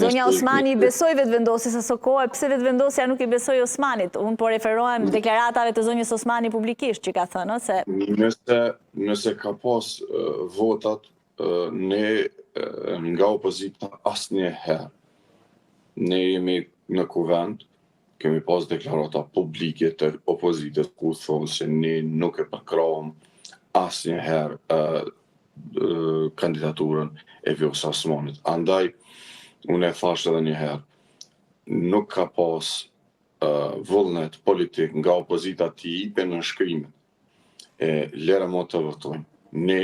Zonja Osmani i besoj vetëvendosjes së kohë, pse vetëvendosja nuk i besoj Osmanit? Unë po referohem deklaratave të zonjës Osmani publikisht që ka thënë, se... Nëse ka pas votat, ne nga opozita asnjëherë ne jemi në kuvend, kemi pas deklarata publike të opozitës ku thonë se ne nuk e përkrahëm asnjëherë kandidaturën e Vjosa Osmanit. Andaj, unë e thash edhe një herë, nuk ka pas vullnet politik nga opozita të jipe në shkrimin. Lere mo të votojnë. Ne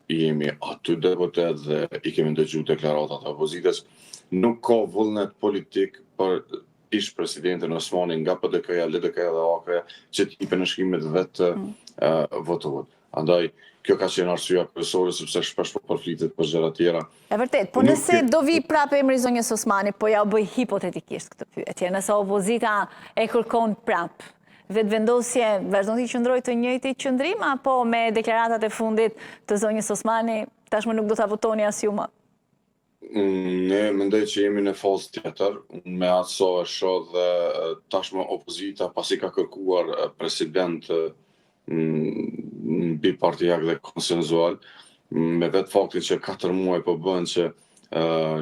jemi aty deputet dhe i kemi ndëgju deklaratat e opozitës. Nuk ka vullnet politik për ish presidentin Osmani nga PDK-ja, LDK-ja dhe AK-ja që të jipe në shkrimet vetë votohet. Andaj, kjo ka qenë arsyeja kryesore sepse shpesh po përflitet për gjëra tjera. E vërtet, po nëse do vi prapë emri zonjës Osmani, po ja u bëj hipotetikisht këtë pyetje, nëse opozita e kërkon prapë, vetëvendosje vazhdon të qëndrojë të njëjti qëndrim, apo me deklaratat e fundit të zonjës Osmani, tashmë nuk do ta votoni as ju më? Ne mendoj që jemi në fazë tjetër, me atë sa e shoh dhe tashmë opozita pasi ka kërkuar president bipartijak dhe konsenzual, me vetë faktin që 4 muaj po bën që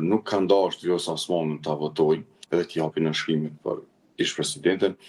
nuk kanë dashur Vjosa Osmanin ta votojnë edhe t'i japin në shkrimin për ish presidentin.